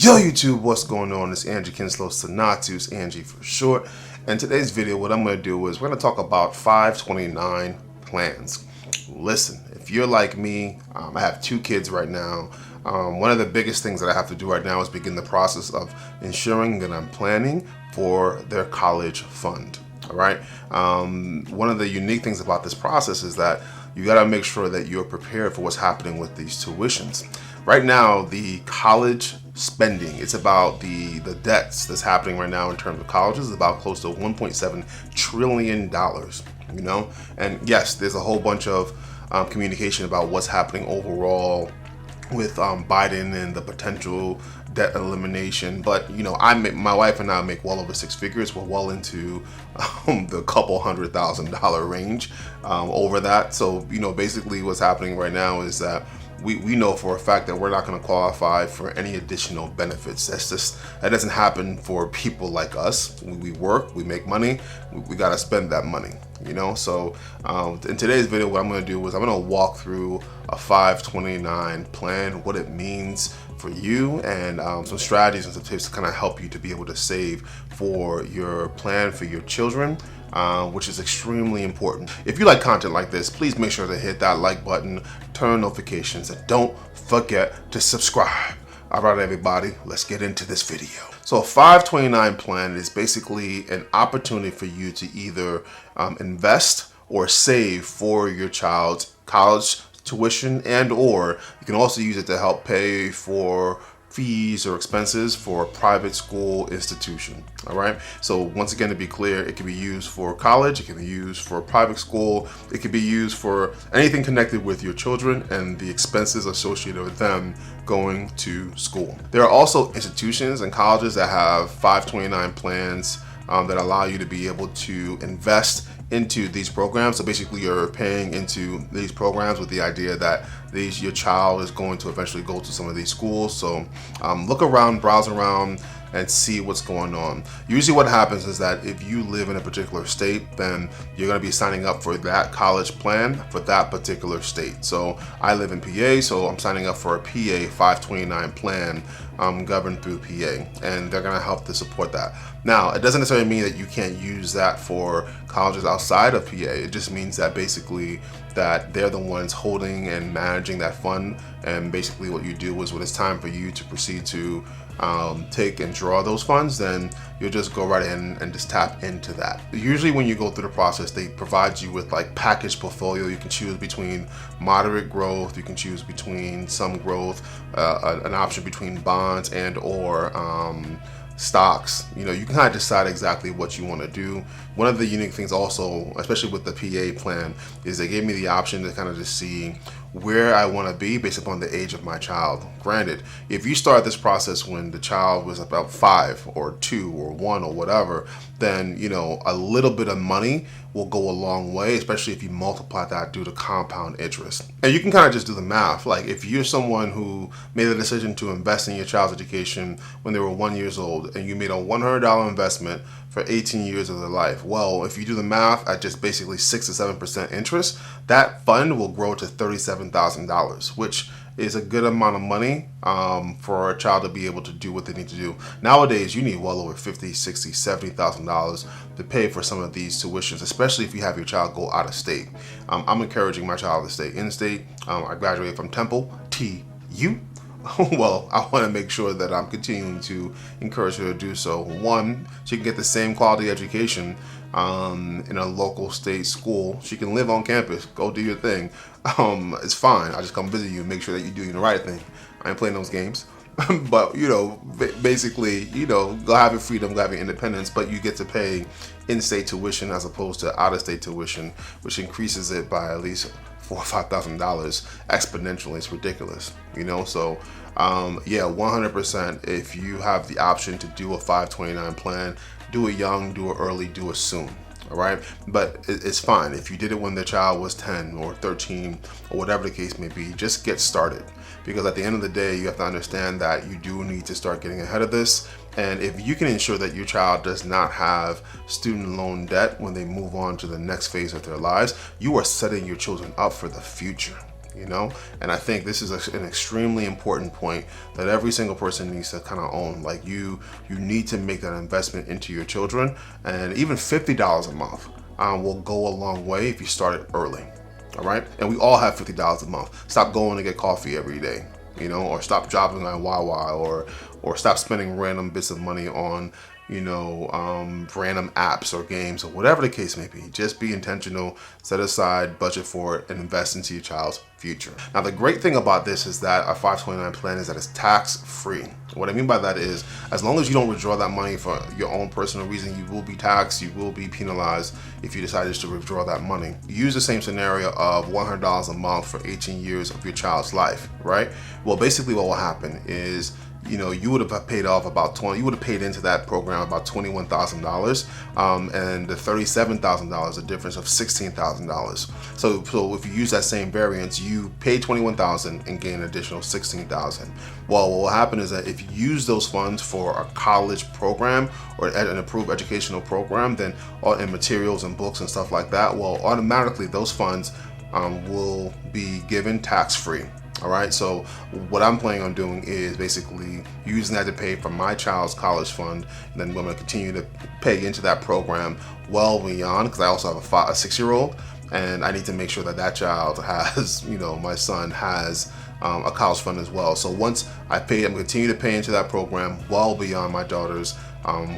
Yo YouTube, what's going on? It's Angie Kinslow Senatus, Angie for short. And today's video, what I'm going to do is we're going to talk about 529 plans. Listen, if you're like me, I have 2 kids right now. One of the biggest things that I have to do right now is begin the process of ensuring that I'm planning for their college fund. All right. One of the unique things about this process is that you got to make sure that you're prepared for what's happening with these tuitions. Right now, the college spending, it's about the debts that's happening right now in terms of colleges is about close to $1.7 trillion, you know? And yes, there's a whole bunch of communication about what's happening overall with Biden and the potential debt elimination, but you know, my wife and I make well over 6 figures. We're well into the couple $100,000 range over that. So you know, basically what's happening right now is that we know for a fact that we're not going to qualify for any additional benefits. That doesn't happen for people like us. We work, we make money, we got to spend that money, you know. So in today's video, what I'm going to do is I'm going to walk through a 529 plan, what it means for you, and some strategies and some tips to kind of help you to be able to save for your plan for your children, which is extremely important. If you like content like this, please make sure to hit that like button, turn on notifications, and don't forget to subscribe. All right, everybody, let's get into this video. So a 529 plan is basically an opportunity for you to either invest or save for your child's college tuition, and or you can also use it to help pay for fees or expenses for a private school institution. All right, so once again, to be clear, it can be used for college, it can be used for private school, it can be used for anything connected with your children and the expenses associated with them going to school. There are also institutions and colleges that have 529 plans that allow you to be able to invest into these programs. So basically you're paying into these programs with the idea that your child is going to eventually go to some of these schools. So look around, browse around, and see what's going on. Usually what happens is that if you live in a particular state, then you're going to be signing up for that college plan for that particular state. So I live in PA, so I'm signing up for a PA 529 plan governed through PA, and they're going to help to support that. Now, it doesn't necessarily mean that you can't use that for colleges outside of PA. It just means that basically that they're the ones holding and managing that fund, and basically what you do is when it's time for you to proceed to take and draw those funds, then you'll just go right in and just tap into that. Usually when you go through the process, they provide you with like package portfolio. You can choose between moderate growth, you can choose between some growth, an option between bonds and or stocks. You know, you can kind of decide exactly what you want to do. One of the unique things also, especially with the PA plan, is they gave me the option to kind of just see where I want to be based upon the age of my child. Granted, if you start this process when the child was about 5 or 2 or 1 or whatever, then you know, a little bit of money will go a long way, especially if you multiply that due to compound interest. And you can kind of just do the math. Like if you're someone who made the decision to invest in your child's education when they were 1 year old, and you made a $100 investment for 18 years of their life. Well, if you do the math at just basically 6 to 7% interest, that fund will grow to $37,000, which is a good amount of money for a child to be able to do what they need to do. Nowadays, you need well over $50,000, $60,000, $70,000 to pay for some of these tuitions, especially if you have your child go out of state. I'm encouraging my child to stay in state. I graduated from Temple, TU. Well, I want to make sure that I'm continuing to encourage her to do so. One, she can get the same quality education in a local state school. She can live on campus, go do your thing. It's fine. I just come visit you and make sure that you're doing the right thing. I ain't playing those games. But, you know, basically, you know, go have your freedom, go have your independence, but you get to pay in-state tuition as opposed to out-of-state tuition, which increases it by at least $4,000 or $5,000 exponentially. It's ridiculous, you know. So yeah, 100%, if you have the option to do a 529 plan, do it young, do it early, do it soon. All right, but it's fine if you did it when the child was 10 or 13 or whatever the case may be. Just get started, because at the end of the day, you have to understand that you do need to start getting ahead of this. And if you can ensure that your child does not have student loan debt when they move on to the next phase of their lives, you are setting your children up for the future. you know? And I think this is an extremely important point that every single person needs to kind of own. Like you need to make that investment into your children, and even $50 a month will go a long way if you start it early. All right, and we all have $50 a month. Stop going to get coffee every day, you know, or stop dropping on Wawa, or stop spending random bits of money on, you know, random apps or games or whatever the case may be. Just be intentional, set aside, budget for it, and invest into your child's future. Now, the great thing about this is that our 529 plan is that it's tax-free. What I mean by that is, as long as you don't withdraw that money for your own personal reason, you will be taxed, you will be penalized if you decide just to withdraw that money. Use the same scenario of $100 a month for 18 years of your child's life, right? Well, basically what will happen is, you know, you would have paid off about you would have paid into that program about $21,000, and the $37,000, a difference of $16,000. So if you use that same variance, you pay $21,000 and gain an additional $16,000. Well, what will happen is that if you use those funds for a college program or an approved educational program, then in materials and books and stuff like that, well, automatically those funds will be given tax-free. All right, so what I'm planning on doing is basically using that to pay for my child's college fund, and then I'm going to continue to pay into that program well beyond, because I also have a 6-year-old, and I need to make sure that that child has, you know, my son has a college fund as well. So once I pay, I'm going to continue to pay into that program well beyond my daughter's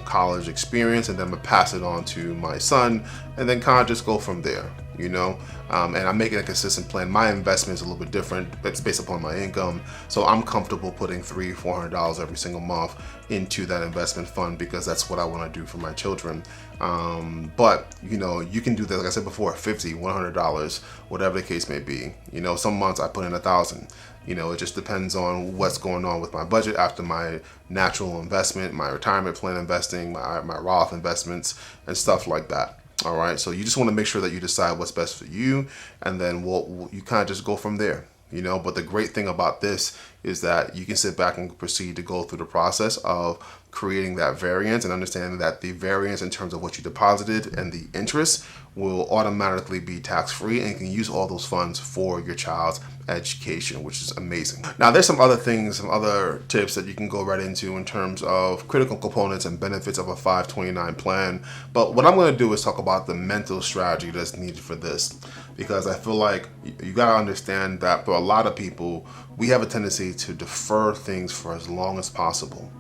college experience, and then I'm going to pass it on to my son, and then kind of just go from there. You know, and I'm making a consistent plan. My investment is a little bit different. It's based upon my income, so I'm comfortable putting $300-400 every single month into that investment fund, because that's what I want to do for my children. But you know, you can do that, like I said before, $50, $100, whatever the case may be. You know, some months I put in $1,000. You know, it just depends on what's going on with my budget after my natural investment, my retirement plan investing, my Roth investments, and stuff like that. All right, so you just want to make sure that you decide what's best for you, and then you kind of just go from there, you know. But the great thing about this is that you can sit back and proceed to go through the process of creating that variance, and understanding that the variance in terms of what you deposited and the interest will automatically be tax-free, and you can use all those funds for your child's education, which is amazing. Now, there's some other things, some other tips that you can go right into in terms of critical components and benefits of a 529 plan. But what I'm going to do is talk about the mental strategy that's needed for this, because I feel like you got to understand that for a lot of people, we have a tendency to defer things for as long as possible.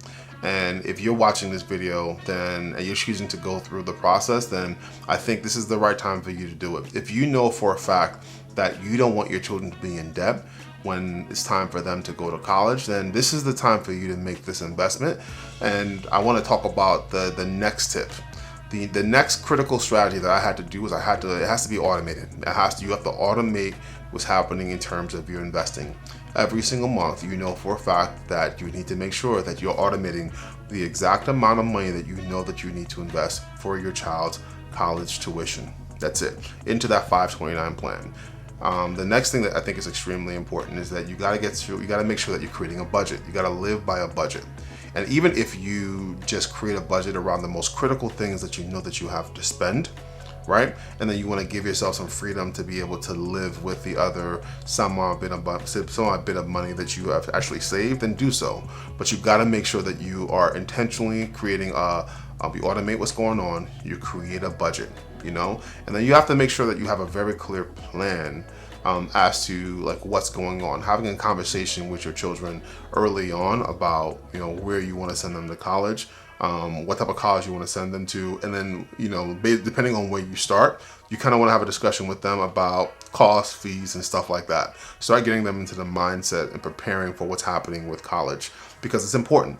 And if you're watching this video and you're choosing to go through the process, then I think this is the right time for you to do it. If you know for a fact that you don't want your children to be in debt when it's time for them to go to college, then this is the time for you to make this investment. And I want to talk about the next tip. The next critical strategy that I had to do is it has to be automated. You have to automate what's happening in terms of your investing. Every single month, you know for a fact that you need to make sure that you're automating the exact amount of money that you know that you need to invest for your child's college tuition. That's it, into that 529 plan. The next thing that I think is extremely important is that you got to make sure that you're creating a budget. You got to live by a budget. And even if you just create a budget around the most critical things that you know that you have to spend, right? And then you want to give yourself some freedom to be able to live with the other somewhat bit of money that you have actually saved, and do so. But you got to make sure that you are intentionally creating you automate what's going on, you create a budget, you know? And then you have to make sure that you have a very clear plan as to like what's going on, having a conversation with your children early on about, you know, where you want to send them to college, what type of college you want to send them to, and then, you know, depending on where you start, you kind of want to have a discussion with them about costs, fees, and stuff like that. Start getting them into the mindset and preparing for what's happening with college, because it's important.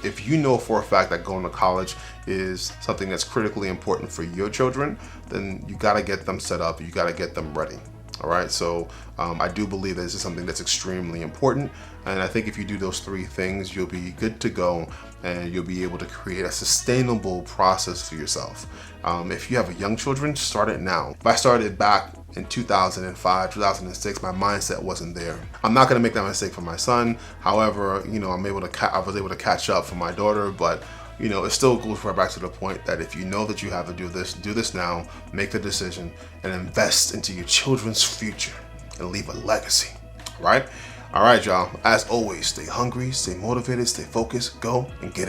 If you know for a fact that going to college is something that's critically important for your children, then you got to get them set up, you got to get them ready. All right, so I do believe that this is something that's extremely important, and I think if you do those three things, you'll be good to go, and you'll be able to create a sustainable process for yourself. If you have young children, start it now. If I started back in 2005, 2006, my mindset wasn't there. I'm not going to make that mistake for my son. However, you know, I was able to catch up for my daughter, but you know, it still goes right back to the point that if you know that you have to do this now, make the decision and invest into your children's future. and leave a legacy, right? All right, y'all. As always, stay hungry, stay motivated, stay focused, go and get it